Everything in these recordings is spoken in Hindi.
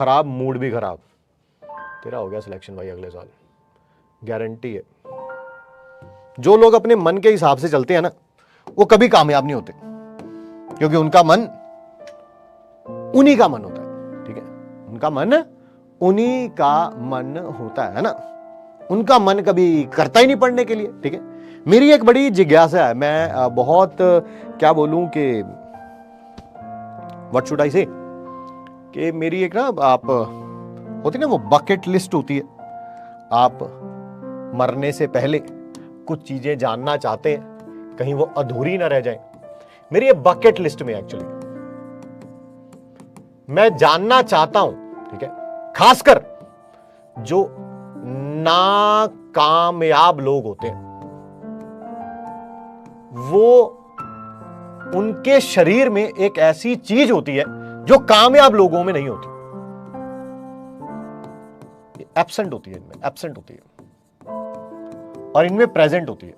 खराब, मूड भी खराब, तेरा हो गया सिलेक्शन भाई अगले साल, गारंटी है। जो लोग अपने मन के हिसाब से चलते हैं ना, वो कभी कामयाब नहीं होते, क्योंकि उनका मन उन्हीं का मन होता है, ठीक है, उनका मन उन्हीं का मन होता है ना, उनका मन कभी करता ही नहीं पढ़ने के लिए, ठीक है। मेरी एक बड़ी जिज्ञासा है, मैं बहुत क्या बोलूं कि व्हाट शुड आई से, कि मेरी एक ना, आप होती ना वो बकेट लिस्ट होती है, आप मरने से पहले कुछ चीजें जानना चाहते हैं, कहीं वो अधूरी ना रह जाए। मेरी ये बकेट लिस्ट में एक्चुअली मैं जानना चाहता हूं, ठीक है, खासकर जो नाकामयाब लोग होते हैं, वो उनके शरीर में एक ऐसी चीज होती है जो कामयाब लोगों में नहीं होती, एब्सेंट होती है, इनमें एब्सेंट होती है और इनमें प्रेजेंट होती है,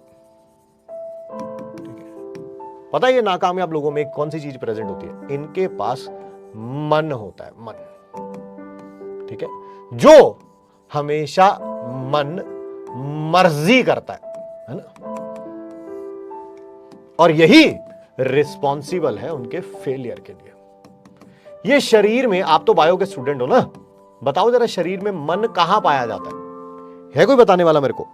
ठीक है। पता है ये नाकामयाब लोगों में कौन सी चीज प्रेजेंट होती है? इनके पास मन होता है, मन, ठीक है, जो हमेशा मन मर्जी करता है ना, और यही रिस्पॉन्सिबल है उनके फेलियर के लिए। ये शरीर में, आप तो बायो के स्टूडेंट हो ना, बताओ जरा शरीर में मन कहां पाया जाता है कोई बताने वाला मेरे को?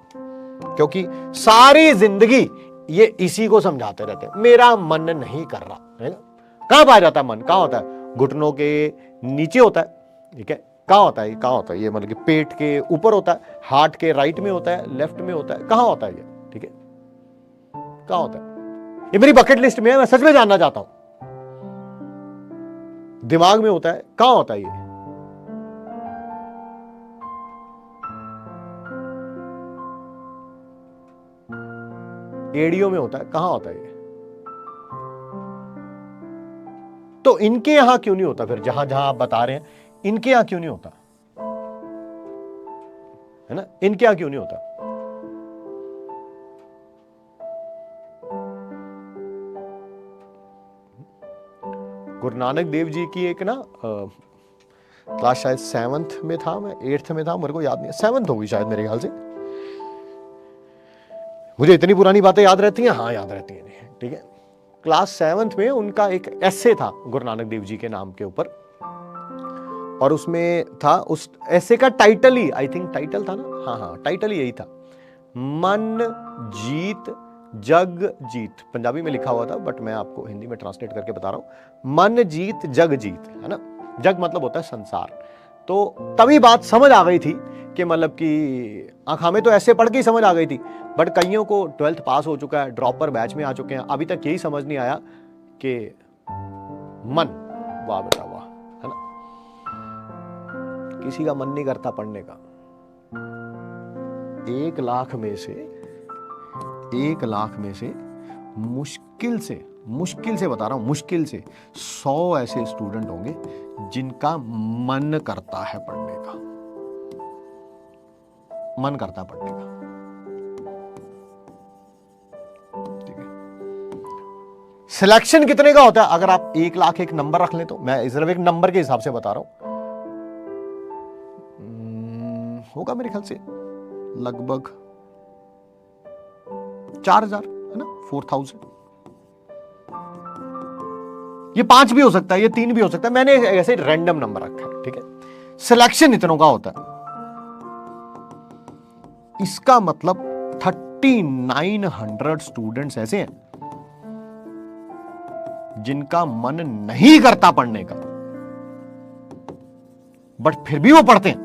क्योंकि सारी जिंदगी ये इसी को समझाते रहते हैं, मेरा मन नहीं कर रहा है ना। कहां पाया जाता है मन? कहां होता है? घुटनों के नीचे होता है, ठीक है। कहां होता है? कहां होता है ये? मतलब कि पेट के ऊपर होता है, हार्ट के राइट में होता है, लेफ्ट में होता है, कहां होता है ये, ठीक है, कहां होता है? ये मेरी बकेट लिस्ट में है, मैं सच में जानना चाहता हूं। दिमाग में होता है, कहां होता है ये? एड़ियों में होता है, कहां होता है ये? तो इनके यहां क्यों नहीं होता? फिर जहां जहां आप बता रहे हैं, इनके यहां क्यों नहीं होता है ना? इनके यहां क्यों नहीं होता? गुरु नानक देव जी की एक ना क्लास शायद 7th में था, मैं 8th में था, मेरे को याद नहीं, 7th होगी शायद मेरे ख्याल से। मुझे इतनी पुरानी बातें याद रहती हैं, हाँ याद रहती हैं, ठीक है। क्लास 7th में उनका एक एसे था गुरु नानक देव जी के नाम के ऊपर, और उसमें था, उस एसे का title he, I think title था ना, हाँ टाइटल ही यही था, मन जीत जग जीत। पंजाबी में लिखा हुआ था, बट मैं आपको हिंदी में ट्रांसलेट करके बता रहा हूं, मन जीत जग जीत, है ना। जग मतलब होता है संसार। तो तभी बात समझ आ गई थी कि मतलब कि हमें तो ऐसे पढ़ के ही समझ आ गई थी, बट कईयों को 12th पास हो चुका है, ड्रॉपर बैच में आ चुके हैं, अभी तक यही समझ नहीं आया कि मन, वाह बेटा वाह, है ना, किसी का मन नहीं करता पढ़ने का। 1 लाख में से मुश्किल से बता रहा हूं, मुश्किल से 100 ऐसे स्टूडेंट होंगे जिनका मन करता है पढ़ने का, मन करता है पढ़ने का, ठीक है। सिलेक्शन कितने का होता है? अगर आप 1 लाख एक नंबर रख लें तो, मैं सिर्फ एक नंबर के हिसाब से बता रहा हूं, होगा मेरे ख्याल से लगभग 4000, है ना, 4000। ये 5 भी हो सकता है, ये 3 भी हो सकता है, मैंने ऐसे रैंडम नंबर रखा है, ठीक है। सिलेक्शन इतनों का होता है, इसका मतलब 3900 स्टूडेंट्स ऐसे हैं जिनका मन नहीं करता पढ़ने का, बट फिर भी वो पढ़ते हैं,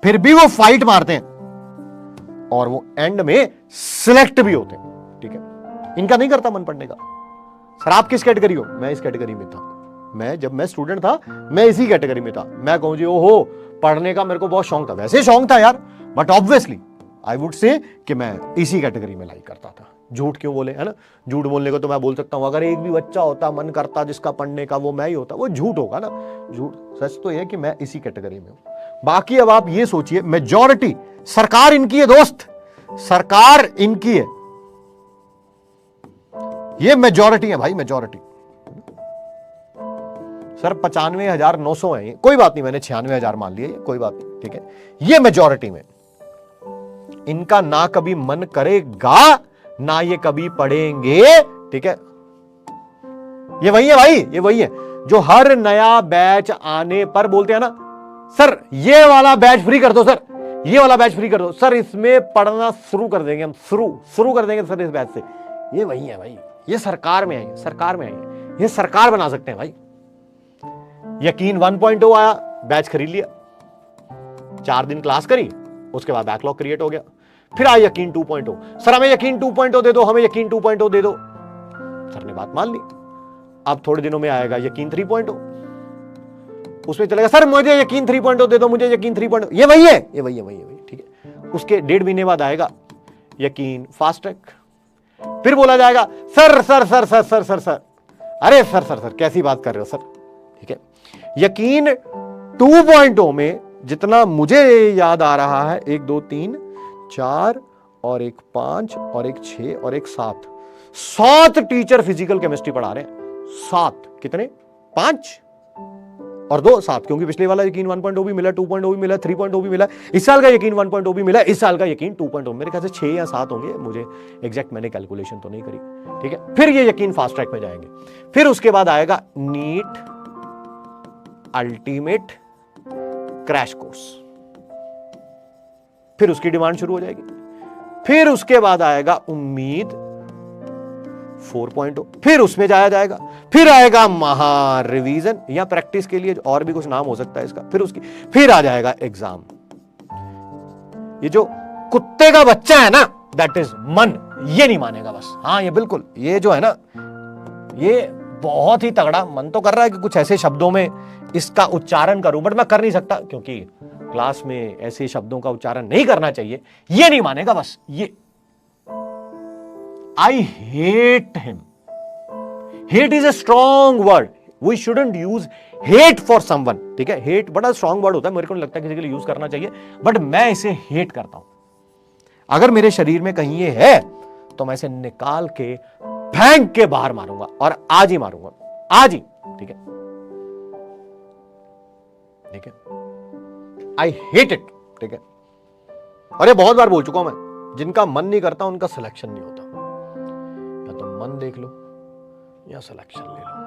फिर भी वो फाइट मारते हैं, और वो एंड में सिलेक्ट भी होते हैं, ठीक है। इनका नहीं करता मन पढ़ने का। सर आप किस कैटेगरी हो? मैं इस कैटेगरी में था, जब मैं स्टूडेंट था मैं इसी कैटेगरी में था। मैं कहूं जी ओहो पढ़ने का मेरे को बहुत शौक था, वैसे शौक था यार, but obviously I would say कि मैं इसी कैटेगरी में लाइक करता था। झूठ क्यों बोले, है ना, झूठ बोलने को तो मैं बोल सकता हूं, अगर एक भी बच्चा होता मन करता जिसका पढ़ने का, वो मैं ही होता, वो झूठ होगा ना, झूठ। सच तो यह कि मैं इसी कैटेगरी में हूं। बाकी अब आप ये सोचिए, मेजॉरिटी, सरकार इनकी है दोस्त, सरकार इनकी है, ये मेजॉरिटी है भाई, मेजॉरिटी। सर 95,900 है, कोई बात नहीं, मैंने 96,000 मान लिया, कोई बात नहीं, ठीक है। ये मेजॉरिटी में इनका ना कभी मन करेगा ना ये कभी पढ़ेंगे, ठीक है। ये वही है भाई, ये वही है जो हर नया बैच आने पर बोलते हैं ना, सर ये वाला बैच फ्री कर दो, सर ये वाला बैच फ्री कर दो, सर इसमें पढ़ना शुरू कर देंगे हम, शुरू कर देंगे सर इस बैच से। ये वही है भाई, ये सरकार में है, सरकार में है, ये सरकार बना सकते हैं भाई। यकीन 1.0 आया, बैच खरीद लिया, 4 दिन क्लास करी, उसके बाद बैकलॉग क्रिएट हो गया। फिर आया यकीन 2.0, सर हमें यकीन 2.0 दे दो, हमें यकीन 2.0 दे दो, सर ने बात मान ली। अब थोड़े दिनों में आएगा यकीन 3.0, उसमें चलेगा सर मुझे यकीन 3.0 दे दो, मुझे यकीन 3.0, ये वही है, ये वही है, वही है, वही, ठीक है। उसके 1.5 महीने बाद आएगा यकीन फास्ट ट्रैक, फिर बोला जाएगा sir sir sir sir sir sir sir अरे सर सर सर कैसी बात कर रहे हो सर, ठीक है। यकीन 2.0 में जितना मुझे याद आ रहा है, 1 2 3 4 और 1 5 और 1 6 और 1 7 टीचर फिजिकल केमिस्ट्री पढ़ा रहे हैं। 7 कितने, 5 और 2 7, क्योंकि पिछले वाला यकीन 1.0 भी मिला, 2.0 भी मिला, 3.0 भी मिला, इस साल का यकीन 1.0 भी मिला, इस साल का यकीन 2.0, मेरे ख्याल से 6 या 7 होंगे, मुझे एग्जैक्ट मैंने कैलकुलेशन तो नहीं करी, ठीक है। फिर ये यकीन फास्ट ट्रैक में जाएंगे, फिर उसके बाद आएगा नीट अल्टीमेट क्रैश कोर्स, फिर उसकी डिमांड शुरू हो जाएगी। फिर उसके बाद आएगा उम्मीद 4.0, फिर उसमें जाया जाएगा। फिर आएगा महा रिवीजन या प्रैक्टिस के लिए और भी कुछ नाम हो सकता है इसका, फिर आ जाएगा एग्जाम। ये जो कुत्ते का बच्चा है ना, दैट इज मन, ये नहीं मानेगा बस, हाँ ये बिल्कुल, ये जो है ना, ये बहुत ही तगड़ा मन तो कर रहा है कि कुछ ऐसे शब्दों में इसका उच्चारण करूं, बट मैं कर नहीं सकता क्योंकि क्लास में ऐसे शब्दों का उच्चारण नहीं करना चाहिए। ये नहीं मानेगा बस, ये I hate him. Hate is a strong word. We shouldn't use hate for someone. ठीक है, hate बड़ा strong word होता है, मेरे को नहीं लगता किसी के लिए यूज करना चाहिए, बट मैं इसे hate करता हूं। अगर मेरे शरीर में कहीं ये है तो मैं इसे निकाल के फेंक के बाहर मारूंगा, और आज ही मारूंगा, आज ही, ठीक है, ठीक है। I hate it, ठीक है। और ये बहुत बार बोल चुका हूं मैं, जिनका मन नहीं करता उनका सिलेक्शन नहीं होता। मन देख लो या सिलेक्शन ले लो।